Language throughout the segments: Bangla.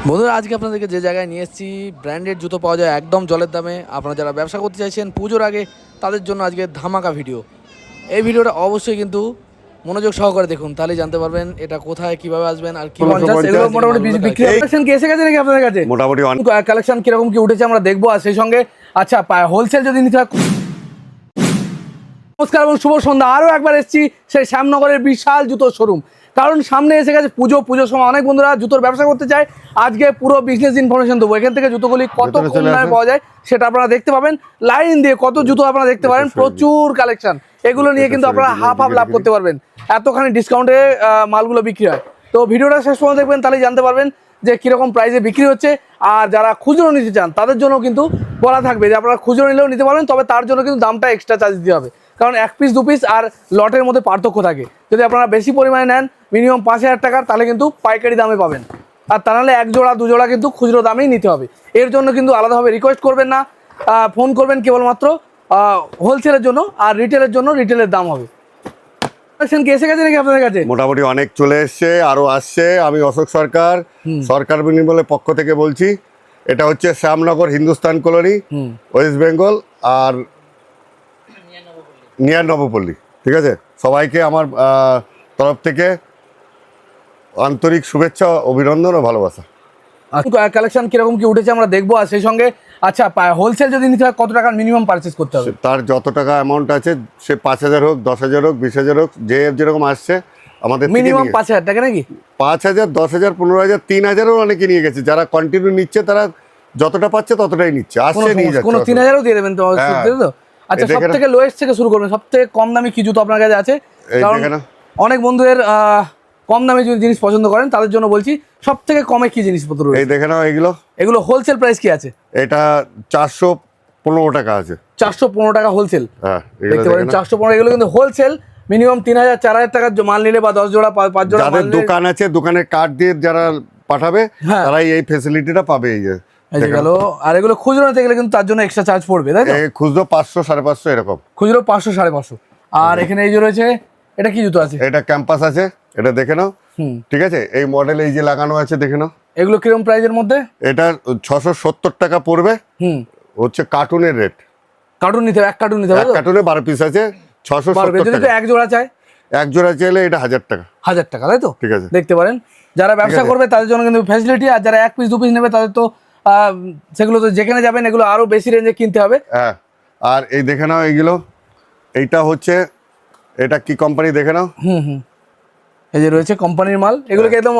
বন্ধুরা আজকে আপনাদেরকে যে জায়গায় নিয়ে এসেছি ব্র্যান্ডেড জুতো পাওয়া যায় একদম জলের দামে। আপনারা যারা ব্যবসা করতে চাইছেন পুজোর আগে তাদের জন্য আজকে ধামাকা ভিডিও। এই ভিডিওটা অবশ্যই কিন্তু মনোযোগ সহকারে দেখুন, তাহলেই জানতে পারবেন এটা কোথায় কিভাবে আসবেন আর কি। এগুলো মোটামুটি বিক্রি কালেকশন কি এসে গেছে নাকি আপনাদের কাছে? মোটামুটি কালেকশন কিরকম কি উঠেছে আমরা দেখবো, আর সেই সঙ্গে আচ্ছা হোলসেল যদি নিতে হয়। নমস্কার এবং শুভ সন্ধ্যা। আরও একবার এসেছি সেই শ্যামনগরের বিশাল জুতোর শোরুম, কারণ সামনে এসে গেছে পুজোর সময় অনেক বন্ধুরা জুতোর ব্যবসা করতে চায়। আজকে পুরো বিজনেস ইনফরমেশন দেবো, এখান থেকে জুতোগুলি কত কম দামে পাওয়া যায় সেটা আপনারা দেখতে পাবেন। লাইন দিয়ে কত জুতো আপনারা দেখতে পারেন, প্রচুর কালেকশন। এগুলো নিয়ে কিন্তু আপনারা হাফ লাভ করতে পারবেন, এতখানি ডিসকাউন্টে মালগুলো বিক্রি হয়। তো ভিডিওটা শেষ পর্যন্ত দেখবেন, তাহলে জানতে পারবেন যে কীরকম প্রাইসে বিক্রি হচ্ছে। আর যারা খুচরো নিতে চান তাদের জন্য কিন্তু বলা থাকবে যে আপনারা খুচরো নিলেও নিতে পারবেন, তবে তার জন্য কিন্তু দামটা এক্সট্রা চার্জ দিতে হবে, কারণ এক পিস দু পিস আর লটের মধ্যে পার্থক্য থাকে। যদি আপনারা বেশি পরিমাণে নেন মিনিমাম 5,000 টাকার, তাহলে কিন্তু পাইকারি দামে পাবেন, আর তা নাহলে এক জোড়া দু জোড়া কিন্তু খুচরো দামেই নিতে হবে। এর জন্য কিন্তু আলাদাভাবে রিকোয়েস্ট করবেন না, ফোন করবেন কেবলমাত্র হোলসেলের জন্য, আর রিটেলের জন্য রিটেলের দাম হবে। কি এসে গেছে নাকি আপনাদের কাছে? মোটামুটি অনেক চলে এসছে, আরো আসছে। আমি অশোক সরকার বিনিময়ের পক্ষ থেকে বলছি। এটা হচ্ছে শ্যামনগর হিন্দুস্তান কলোনি, ওয়েস্ট বেঙ্গল আর নিয়ার নবপল্লী। ঠিক আছে, সবাইকে আমার তরফ থেকে আন্তরিক শুভেচ্ছা, অভিনন্দন ও ভালোবাসা। কালেকশন কিরকম কি উঠেছে আমরা দেখবো, আর সেই সঙ্গে আচ্ছা হোলসেল যদি নিতে হয় কত টাকার মিনিমাম পারচেস করতে হবে? তার যত টাকা অ্যামাউন্ট আছে, সে 5,000 হোক, 10,000 হোক, 20,000 হোক, যে যেরকম আসছে আমাদের মিনিমাম 5,000 টাকা নাকি? 5,000, 10,000, 15,000, 3,000ও অনেকে নিয়ে গেছে। যারা কন্টিনিউ নিচ্ছে তারা যতটা পাচ্ছে ততটাই নিচ্ছে, আসছে নিয়ে যাচ্ছে। কোনো 3,000ও দিয়ে দেবেন তো? আচ্ছা, সব থেকে লোয়েস্ট থেকে শুরু করবেন। সব থেকে কম দামি কি জুতো আপনার কাছে আছে? কারণ অনেক বন্ধুদের কম দামি যদি জিনিস পছন্দ করেন তাদের জন্য বলছি, সব থেকে কমে কি জিনিসপত্র রয়েছে? এই দেখে নাও, এগুলো হোলসেল প্রাইস কি আছে? এটা 415 টাকা আছে। 415 টাকা হোলসেল। হ্যাঁ, দেখতে পারেন 415। এগুলো কিন্তু হোলসেল। মিনিমাম 3,000 4,000 টাকার মাল নিলে বা 10 জোড়া 5 জোড়া যাদের দোকান আছে, দোকানের কার্ড দিয়ে যারা পাঠাবে তারাই এই ফ্যাসিলিটিটা পাবে। এই যে গেল। আর এগুলো খুচরো নিতে গেলে কিন্তু তার জন্য এক্সট্রা চার্জ পড়বে, তাই তো? খুচরো 500, 550 এরকম। খুচরো 500, 550। আর এখানে এই যে রয়েছে, এটা কি জুতো আছে? এটা ক্যাম্পাস আছে, এটা দেখে নাও। ঠিক আছে, এই মডেল এই যে লাগানো আছে, দেখে নাও। এগুলো কিরকম প্রাইসের মধ্যে? এটা 670 টাকা পড়বে। হচ্ছে কার্টুনের রেট। কার্টুন নিতে হবে, এক কার্টুন নিতে হবে। এক কার্টুনে 12 পিস আছে, 670 যদি টাকা। এক জোড়া চাই, এক জোড়া চাইলে এটা 1,000 টাকা। 1,000 টাকা, তাই তো? ঠিক আছে, দেখতে পারেন। যারা ব্যবসা করবে তাদের জন্য কিন্তু ফ্যাসিলিটি, আর যারা এক পিস দু পিস নেবে তাদের তো সেগুলো তো যেখানে যাবেন এগুলো আরো বেশি রেঞ্জে কিনতে হবে। হ্যাঁ, আর এই দেখে নাও এইগুলো। এইটা হচ্ছে, এটা কি কোম্পানি দেখে নাও। এই যে রয়েছে কোম্পানির মাল, এগুলো কি একদম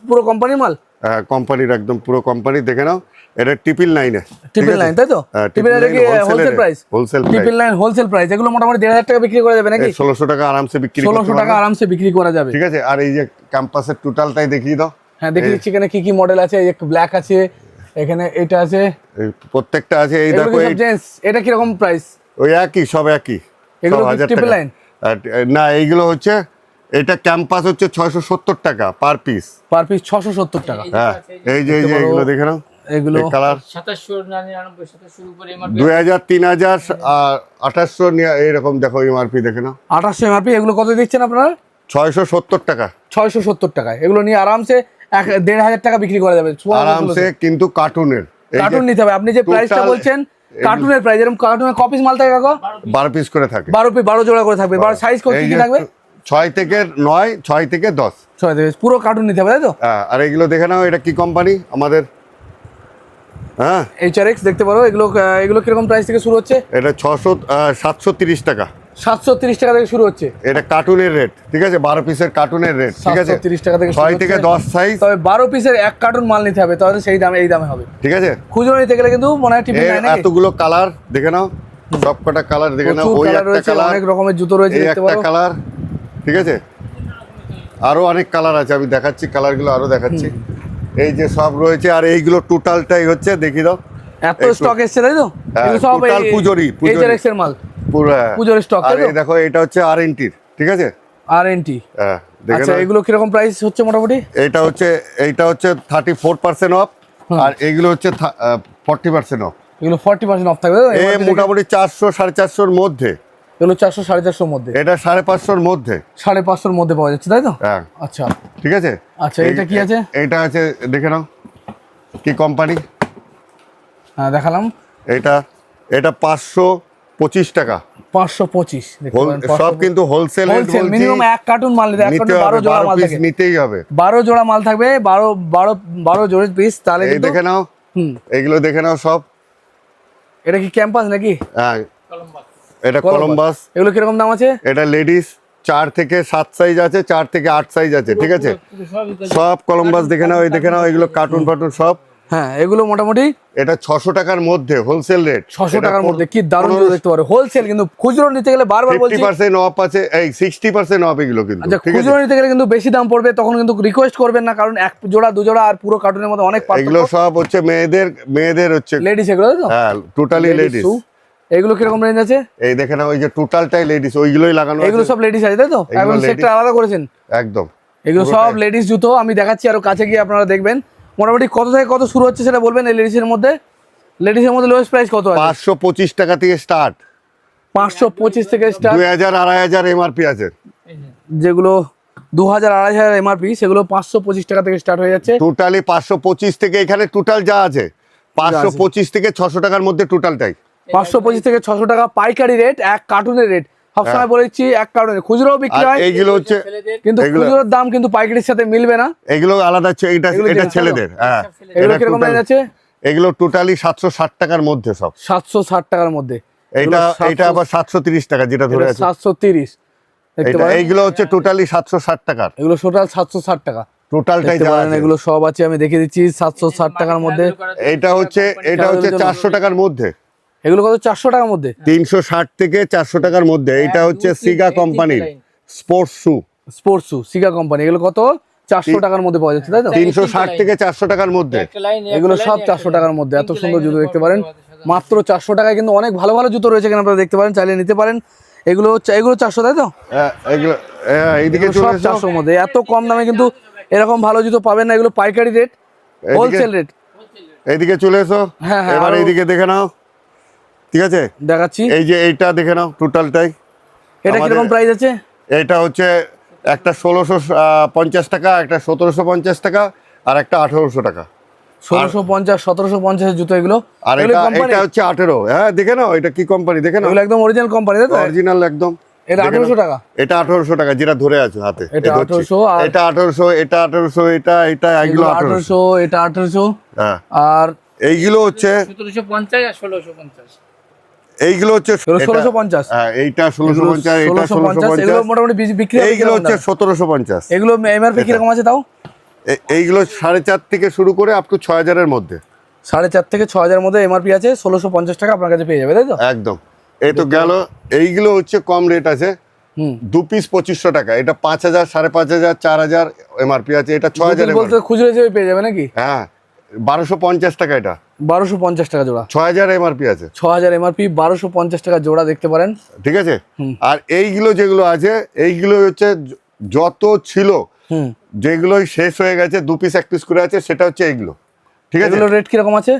পুরো কোম্পানির মাল? হ্যাঁ, কোম্পানির একদম পুরো কোম্পানি। দেখে নাও, এটা 999। ট্রিপল নাইন, তাই তো? ট্রিপল নাইন কি wholesale price? Wholesale triple nine wholesale price. এগুলো মোটামুটি 1,500 টাকা বিক্রি করা যাবে নাকি? 1600 টাকা আরামসে বিক্রি, 1600 টাকা আরামসে বিক্রি করা যাবে। ঠিক আছে, আর এই যে ক্যাম্পাসের টোটালটাই দেখিয়ে দাও। হ্যাঁ, দেখিয়ে দিচ্ছি। এখানে কি কি মডেল আছে? এই ব্ল্যাক আছে, এখানে এটা আছে, প্রত্যেকটা আছে। এই দেখো, এটা কি রকম প্রাইস? ওই একই, সব একই। এগুলো ট্রিপল নাইন না, এইগুলো হচ্ছে, এটা ক্যাম্পাস হচ্ছে 670 টাকা পার পিস। 670 টাকা। হ্যাঁ, এই যে এইগুলো দেখে নাও। এগুলো কালার 2799 শুরু করে 2000, 3000 আর 2800 এইরকম। দেখো এমআরপি দেখে নাও, 2800 এমআরপি। এগুলো কত দিচ্ছেন আপনারা? 670 টাকা। 670 টাকায় এগুলো নিয়ে আরামসে 1,500 টাকা বিক্রি করা যাবে আরামসে। কিন্তু কার্টুনের কার্টুন নিতে হবে। আপনি যে প্রাইসটা বলছেন কার্টুনের প্রাইস, এরকম কার্টুনের কপিস মাল থাকে কাকা? 12 পিস করে থাকে। 12 জোড়া করে থাকবে। সাইজ কত কি থাকবে? 6 থেকে 9, 6 থেকে 10। 6 থেকে পুরো কার্টুন নিতে হবে, তাই তো? হ্যাঁ, আর এগুলো দেখে নাও, এটা কি কোম্পানি আমাদের? হ্যাঁ, HRX দেখতে পারো। এগুলো কিরকম প্রাইস থেকে শুরু হচ্ছে? এটা 730 টাকা। 730 টাকা থেকে শুরু হচ্ছে। এটা কার্টুনের রেট, ঠিক আছে? 12 পিসের কার্টুনের রেট, ঠিক আছে? 730 টাকা থেকে 6 থেকে 10 সাইজ। তবে 12 পিসের এক কার্টুন মাল নিতে হবে, তাহলে সেই দামে এই দামে হবে, ঠিক আছে? খুচরো নিতে গেলে কিন্তু মনে হয় টিপি নাই নাকি? এতগুলো কালার দেখে নাও, সবকটা কালার দেখে নাও। ওই একটা কালার, অনেক রকমের জুতো রয়েছে, দেখতে পারো। একটা কালার, ঠিক আছে? আরো অনেক কালার আছে, আমি দেখাচ্ছি কালারগুলো, আরো দেখাচ্ছি। এই যে সব রয়েছে, আর এইগুলো টোটালটাই হচ্ছে, দেখি দাও। এত স্টক এসেছে, তাই তো? এগুলো সব পুজোরি HRX এর মাল, পুরো পুজোর স্টক। আর এই দেখো, এটা হচ্ছে RNT, ঠিক আছে? RNT। হ্যাঁ, দেখে আচ্ছা, নাও। এগুলো কিরকম প্রাইস হচ্ছে মোটামুটি? এইটা হচ্ছে 34% অফ, আর এইগুলো হচ্ছে 40% অফ। এগুলো 40% অফ থাকবে। এই মোটামুটি 400, 450-র মধ্যে। এগুলো 400, 450-র মধ্যে। এটা 550-র মধ্যে, 550-র মধ্যে পাওয়া যাচ্ছে, তাই তো? হ্যাঁ, আচ্ছা, ঠিক আছে। আচ্ছা, এটা কি আছে? এটা আছে, দেখে নাও। কি কোম্পানি? হ্যাঁ দেখালাম। এটা এটা 525 টাকা। 525 সব কিন্তু হোলসেল রেট বলছি। মিনিমাম এক কার্টুন মাল নিতে, এক নিতে কার্টুন হবে, 12 জোড়া 12 মাল পিস থাকে, নিতেই হবে। 12 জোড়া মাল থাকবে, 12 জোড়া পিস। তাহলে এই কিন্তু দেখে নাও, এইগুলো দেখে নাও সব। এটা কি ক্যাম্পাস নাকি? হ্যাঁ কলম্বাস। এটা কলম্বাস। এগুলো কিরকম দাম আছে? এটা লেডিস 4 থেকে 7 সাইজ আছে, 4 থেকে 8 সাইজ আছে, ঠিক আছে? সব কলম্বাস দেখে নাও, এই দেখে নাও, এগুলো কার্টুন ফাটুন সব। হ্যাঁ এগুলো মোটামুটি এটা 600 টাকার মধ্যে হোলসেল রেট। 600 টাকার মধ্যে, কি দারুণ জুতো দেখতে পারো। হোলসেল কিন্তু খুচরো নিতে গেলে বারবার বলছি 50% অফ আছে, এই 60% অফ এগুলো কিন্তু, আচ্ছা ঠিক আছে? খুচরো নিতে গেলে কিন্তু বেশি দাম পড়বে, তখন কিন্তু রিকোয়েস্ট করবেন না, কারণ এক জোড়া দু জোড়া আর পুরো কার্টুনের মধ্যে অনেক এগুলো পার্থক্য। সব হচ্ছে মেয়েদের হচ্ছে, লেডিস এগুলো তাই তো? হ্যাঁ টোটালি লেডিস। এগুলো কিরকম রেঞ্জ আছে? এই দেখে নাও, ওই যে টোটালটাই লেডিস, ওইগুলোই লাগানো এগুলো আছে সব লেডিস আছে তাই তো? এগুলো এখন ladies। সেক্টর আলাদা করেছেন। একদম। এগুলো সব লেডিস জুতো, আমি দেখাচ্ছি আরো কাছে গিয়ে আপনারা দেখবেন। মোটামুটি কত থেকে কত শুরু হচ্ছে সেটা বলবেন। এই লেডিসের মধ্যে লোয়েস্ট প্রাইস কত আছে? 525 টাকা থেকে স্টার্ট, 525 থেকে স্টার্ট। 2000 2500 এমআরপি আছে। যেগুলো 2000 2500 এমআরপি, সেগুলো 525 টাকা থেকে স্টার্ট হয়ে যাচ্ছে। টোটালি 525 থেকে, এখানে টোটাল যা আছে 525 থেকে 600 টাকার মধ্যে টোটালটাই। 525 থেকে 600 টাকা পাইকারি রেট, এক কার্টুনের রেট। সবসময় বলেছি এক কার্টুনে খুচরো বিক্রি আর হয়, এইগুলো হচ্ছে, কিন্তু খুচরোর দাম কিন্তু পাইকারির সাথে মিলবে না। এগুলো আলাদা, এটা এগুলো এটা জেন্টস ছেলেদের। হ্যাঁ এগুলো এটা কিরকম total- রেঞ্জ আছে? এগুলো টোটালি 760 টাকার মধ্যে সব। 760 টাকার মধ্যে। এটা এটা আবার 730 টাকা যেটা ধরে আছে। 730 দেখতে এটা পারেন। এইগুলো হচ্ছে টোটালি 760 টাকার, এগুলো টোটাল 760 টাকা। টোটালটাই দেখতে যা পারেন আছে। এগুলো সব আছে, আমি দেখিয়ে দিচ্ছি। 760 টাকার মধ্যে। এটা হচ্ছে 400 টাকার মধ্যে। এগুলো কত? 400 টাকার মধ্যে। 360 থেকে 400 টাকার মধ্যে। এটা হচ্ছে সিগা কোম্পানির sports shoe, sports shoe Sega company. এগুলো কত? 400 টাকার মধ্যে পাওয়া যাচ্ছে তাই তো? 360 থেকে 400 টাকার মধ্যে। এগুলো সব 400 টাকার মধ্যে। এত সুন্দর জুতো দেখতে পারেন মাত্র 400 টাকায়, কিন্তু অনেক ভালো ভালো জুতো রয়েছে এখানে, আপনারা দেখতে পারেন, চাইলে নিতে পারেন। এগুলো 400 তাই তো? এগুলো এইদিকে এগুলো চলে সব এসো। 400 মধ্যে। এত কম দামে কিন্তু এরকম ভালো জুতো পাবেন না। এগুলো পাইকারি রেট, হোলসেল রেট। এইদিকে চলে এসো। হ্যাঁ, এবার আরো- এইদিকে দেখে নাও, ঠিক আছে? দেখাচ্ছি। এই যে এইটা দেখে নাও টোটালটাই। এটা কিরকম আমাদের- প্রাইস আছে? এটা হচ্ছে একটা 1650 টাকা, একটা 1750 টাকা, আর একটা 1800 টাকা। 1650 1750 এর জুতো এগুলো। আর এগুলো এটা কোম্পানি, এটা হচ্ছে 18। হ্যাঁ দেখে নাও, এটা কি কোম্পানি দেখে নাও, এগুলো একদম অরিজিনাল কোম্পানি তাই তো? অরিজিনাল একদম। এটা দেখে নাও। 1800 টাকা। এটা 1800 টাকা যেটা ধরে আছে হাতে। এটা এই ধরছি। 1800 আর এটা 1800, এটা 1800, এটা এগুলো এগুলো 1800। 1800, এটা 1800। হ্যাঁ আর এইগুলো হচ্ছে 1750 আর 1650। এইগুলো হচ্ছে এগুলো 1650। হ্যাঁ এইটা 1650, এটা 1650। এগুলো 1650, মোটামুটি বিক্রি হবে এইগুলো কিরকম হচ্ছে দামে? 1750। এগুলো এমআরপি কিরকম আছে তাও? এইগুলো 4.5 থেকে শুরু করে আপ টু 6000 এর মধ্যে। 4.5 থেকে 6000 মধ্যে এমআরপি আছে। 1650 টাকা আপনার কাছে পেয়ে যাবে তাই তো? একদম। এই তো গেল। এইগুলো হচ্ছে কম রেট আছে, হুম। 2 পিস 2500 টাকা। এটা 5000, 5500, 4000 এমআরপি আছে। এটা 6000 বলতে খুচরো হিসেবে পেয়ে যাবে নাকি? হ্যাঁ 1250 টাকা। এটা 1250 টাকা জোড়া। 6000 এমআরপি আছে। 6000 এমআরপি, 1250 টাকা জোড়া দেখতে পারেন। ঠিক আছে। আর এইগুলো যেগুলো আছে, এইগুলো হচ্ছে যত ছিল, হুম। যেগুলোই শেষ হয়ে গেছে, 2 পিস 1 পিস করে আছে, সেটা হচ্ছে এইগুলো। ঠিক আছে। এগুলো রেট কিরকম আছে?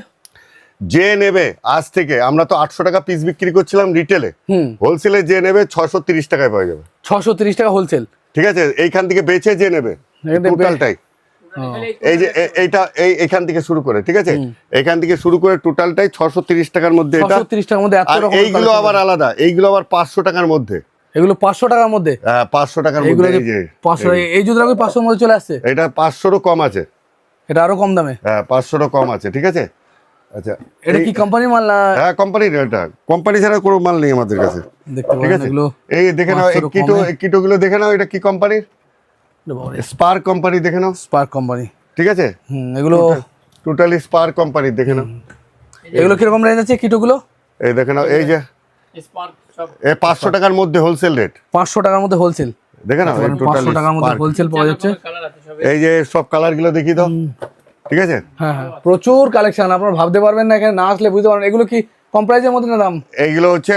যে নেবে আজ থেকে, আমরা তো 800 টাকা পিস বিক্রি করছিলাম রিটেলে, হুম। হোলসেলে যে নেবে 630 টাকায় পাওয়া যাবে। 630 টাকা হোলসেল। ঠিক আছে। এইখান থেকে বেচে যে নেবে টোটালটাই, এই যে এইখান থেকে শুরু করে, ঠিক আছে, এখান থেকে শুরু করে টোটালটাই 630 টাকার মধ্যে। এটা 630 টাকার মধ্যে এত আর রকম এইগুলো আবার আলাদা, এইগুলো আবার 500 টাকার মধ্যে। এগুলো 500 টাকার মধ্যে। হ্যাঁ 500 টাকার মধ্যে। এগুলো এই যে 500, এই জুতোটা কি 500 এর মধ্যে চলে আসছে? এটা 500রও কম আছে। এটা আরো কম দামে। হ্যাঁ 500রও কম আছে। ঠিক আছে। আচ্ছা এটা কি কোম্পানির মাল না? হ্যাঁ কোম্পানির, এটা কোম্পানি ছাড়া কোনো মাল নেই আমাদের কাছে। দেখতে ঠিক পারেন আছে। এগুলো। এই দেখে নাও, এই 500 কমে। কিটোগুলো দেখে নাও, এটা কি কোম্পানির? স্পার্ক কোম্পানি দেখে নাও। Spark company. ঠিক আছে। এগুলো টোটালি স্পার্ক কোম্পানি দেখে নাও। এগুলো কিরকম রেঞ্জ আছে কিটোগুলো? এই দেখে নাও, এই যে স্পার্ক সব এই 500 টাকার মধ্যে হোলসেল রেট। 500 টাকার মধ্যে হোলসেল। দেখে নাও, এই 500 টোটালি টাকার মধ্যে হোলসেল পাওয়া যাচ্ছে। কালার আছে সব। এই যে সব কালার গুলো দেখিয়ে দাও। ঠিক আছে। হ্যাঁ হ্যাঁ, প্রচুর কালেকশন, আপনারা ভাবতে পারবেন না, এখানে না আসলে বুঝতে পারবেন। এগুলো কি কম প্রাইসের মধ্যে না দাম? এইগুলো হচ্ছে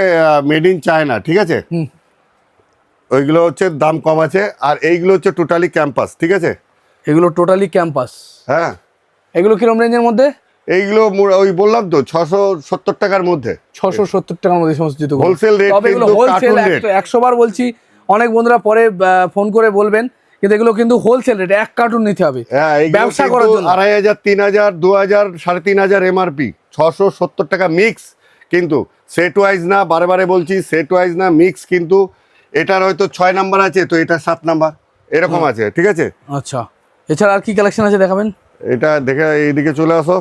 মেড ইন চায়না। ঠিক আছে। হুম। ওইগুলো হচ্ছে দাম কম আছে, আর এইগুলো হচ্ছে টোটালি ক্যাম্পাস। ঠিক আছে। এগুলো টোটালি ক্যাম্পাস। হ্যাঁ এগুলো কিরম রেঞ্জের মধ্যে? এইগুলো ওই বললাম তো 670 টাকার মধ্যে, 670 টাকার মধ্যে সমস্ত জুতো। Wholesale rate. তবে এগুলো কিন্তু হোলসেল কার্টুন রেট। 100 বার বলছি, অনেক বন্ধুরা পরে ফোন করে বলবেন কিন্তু এগুলো কিন্তু হোলসেল রেট, 1 কার্টুন নিতে হবে হ্যাঁ, এইগুলো ব্যবসা কিন্তু করার জন্য। 2500, 3000, 2000, 3500 এমআরপি, 670 টাকা মিক্স। কিন্তু সেট ওয়াইজ না, বারে বলছি সেট ওয়াইজ না, মিক্স। কিন্তু এটার হয়তো 6 নাম্বার আছে, তো এটা 7 নাম্বার, এরকম আছে, ঠিক আছে। আচ্ছা, এছাড়া আর কি কালেকশন আছে দেখাবেন? এটা দেখে এইদিকে চলে আসো।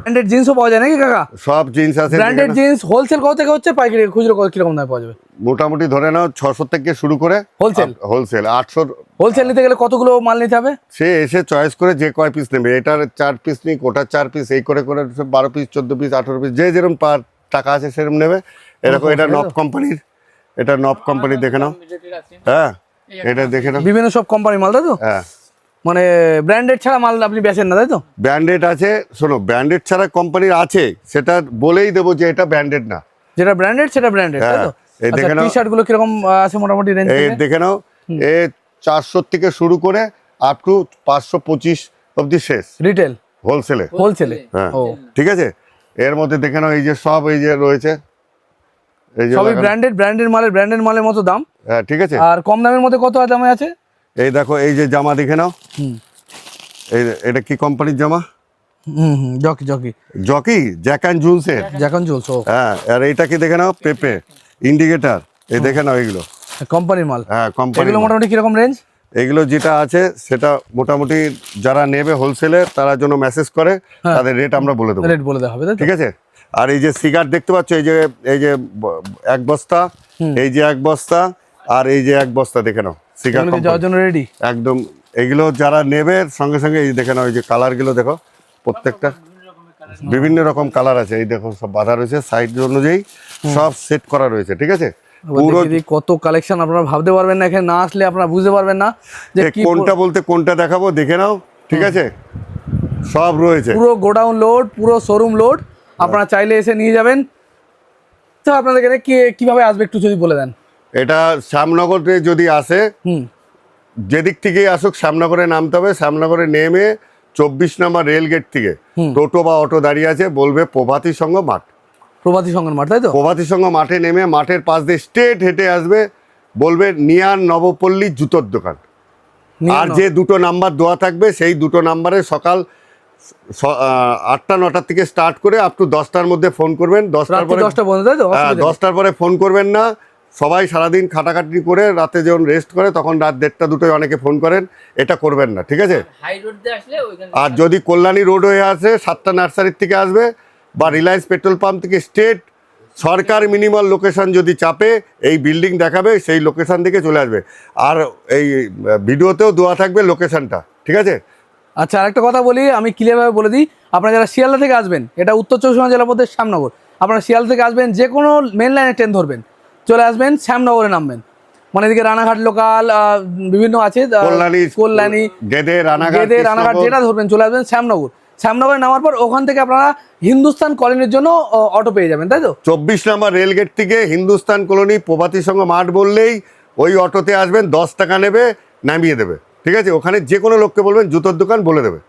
ব্র্যান্ডেড জিন্সও পাওয়া যায় নাকি কাকা? সব জিন্স আছে, ব্র্যান্ডেড জিন্স হোলসেল কত থেকে হচ্ছে, পাইকারি খুচরো কিরকম দামে পাওয়া যাবে? মোটামুটি ধরে নাও 600 থেকে শুরু করে হোলসেল। হোলসেল 800। হোলসেল নিতে গেলে কতগুলো মাল নিতে হবে? সে এসে চয়েস করে যে কয় পিস নেবে, এটার 4 পিস নিক, ওটার 4 পিস, এই করে 12 পিস, 14 পিস, 18 পিস, যে যেরকম পার টাকা আছে সেরকম নেবে। এরকম এটা নব কোম্পানির, এটা নব কোম্পানি, দেখে নাও। হ্যাঁ, এটা দেখে নাও। বিভিন্ন সব কোম্পানির মাল, তাই তো? হ্যাঁ, মানে ব্র্যান্ডেড ছাড়া মাল আপনি বেচেন না, তাই তো? ব্র্যান্ডেড আছে। শোনো, ব্র্যান্ডেড ছাড়া কোম্পানির আছে, সেটা বলেই দেবো যে এটা ব্র্যান্ডেড না। যেটা ব্র্যান্ডেড সেটা ব্র্যান্ডেড, তাই তো? এই দেখে নাও। টি শার্ট গুলো কিরকম আছে মোটামুটি রেঞ্জ? এই দেখে নাও, এ 400 থেকে শুরু করে আপ টু 525 অবধি শেষ রিটেল, হোলসেলে। হোলসেলে। হ্যাঁ, ও, ঠিক আছে। এর মধ্যে দেখে নাও, এই যে সব এই যে রয়েছে, এই যে সবই লাগানো। ব্র্যান্ডেড মালের মতো দাম। হ্যাঁ, ঠিক আছে। আর কম দামের মধ্যে কত দামে আছে? এই দেখো, এই যে জামা দেখে নাও। এই এটা কি কোম্পানির জামা? জকি জকি, জ্যাক অ্যান্ড জুলসের। যখন চলছে হ্যাঁ, আর এইটা কি দেখে নাও, পেপে ইন্ডিকেটার, এই দেখে নাও এগুলো। কোম্পানির মাল। হ্যাঁ, কোম্পানি। এগুলো মোটামুটি কিরকম রেঞ্জ? এগুলো যেটা আছে সেটা মোটামুটি যারা নেবে হোলসেলে তারা জন্য মেসেজ করে, তাদের রেট আমরা বলে দেবো, রেট বলে দেওয়া হবে, তাই তো? ঠিক আছে। আর এই যে সিগারেট দেখতে পাচ্ছ, এই যে 1 বস্তা, এই যে 1 বস্তা, আর এই যে 1 বস্তা, দেখে নাও সিগারেট এগুলো যাওয়ার জন্য রেডি একদম। এগুলো যারা নেবে সঙ্গে সঙ্গে এই দেখে নাও, এই যে কালারগুলো দেখো, প্রত্যেকটা বিভিন্ন রকম কালার আছে। এই দেখো সব বাঁধা রয়েছে সাইজ অনুযায়ী, সব সেট করা রয়েছে, ঠিক আছে। পুরো কত কালেকশন আপনারা ভাবতে পারবেন না, এখানে না আসলে আপনারা বুঝতে পারবেন না যে কি কোনটা বলতে কোনটা দেখাবো, দেখে নাও, ঠিক আছে। সব রয়েছে, পুরো গোডাউন লোড, পুরো শোরুম লোড। আপনারা চাইলে এসে নিয়ে যাবেন। তো আপনাদের এখানে কিভাবে আসবে একটু যদি বলে দেন। এটা শ্যামনগরে যদি আসে, যেদিক থেকেই আসুক শ্যামনগরে নামতে হবে। শ্যামনগরে নেমে 24 নম্বর রেল গেট থেকে টোটো বা অটো দাঁড়িয়ে আছে, বলবে প্রভাতী সংঘ মাঠ। প্রভাতী সংঘের মাঠ, তাই তো? প্রভাতী সংঘ মাঠে নেমে মাঠের পাশ দিয়ে স্ট্রেট হেঁটে আসবে, বলবে নিয়ার নবপল্লী জুতোর দোকান। আর যে দুটো নাম্বার দেওয়া থাকবে সেই দুটো নাম্বারে সকাল 8টা 9টার থেকে স্টার্ট করে আপ টু 10টার মধ্যে ফোন করবেন। 10টার পরে 10টা পর্যন্ত, তাই তো? হ্যাঁ, 10টার পরে ফোন করবেন না। সবাই সারাদিন খাটাখাটি করে রাতে যখন রেস্ট করে তখন রাত 1টা 2টোয় অনেকে ফোন করেন, এটা করবেন না, ঠিক আছে। হাই রোড দিয়ে আসলে ওইখানে আর যদি কল্যাণী রোড হয়ে আসে, 7টা নার্সারির থেকে আসবে, বা রিলায়েন্স পেট্রোল পাম্প থেকে স্ট্রেট সরকার মিনিমাল লোকেশন যদি চাপে, এই বিল্ডিং দেখাবে, সেই লোকেশন থেকে চলে আসবে। আর এই ভিডিওতেও দেওয়া থাকবে লোকেশনটা, ঠিক আছে। আচ্ছা, আরেকটা কথা বলি, আমি ক্লিয়ারভাবে বলে দিই। আপনারা যারা শিয়ালদা থেকে আসবেন, এটা উত্তর চব্বিশ পরগনা জেলার মধ্যে শ্যামনগর। আপনারা শিয়ালদা থেকে আসবেন, যে কোনো মেন লাইনে ট্রেন ধরবেন, চলে আসবেন শ্যামনগরে নামবেন। মানে এদিকে রানাঘাট লোকাল বিভিন্ন আছে, কল্যাণী, গেদে, রানাঘাট, যেটা ধরবেন চলে আসবেন শ্যামনগরে নামার পর ওখান থেকে আপনারা হিন্দুস্তান কলোনির জন্য অটো পেয়ে যাবেন, তাই তো? 24 নম্বর রেলগেট থেকে হিন্দুস্তান কলোনি প্রভাতী সংঘ মাঠ বললেই ওই অটোতে আসবেন, 10 টাকা নেবে, নামিয়ে দেবে, ঠিক আছে। ওখানে যে কোনো লোককে বলবেন জুতোর দোকান, বলে দেবে।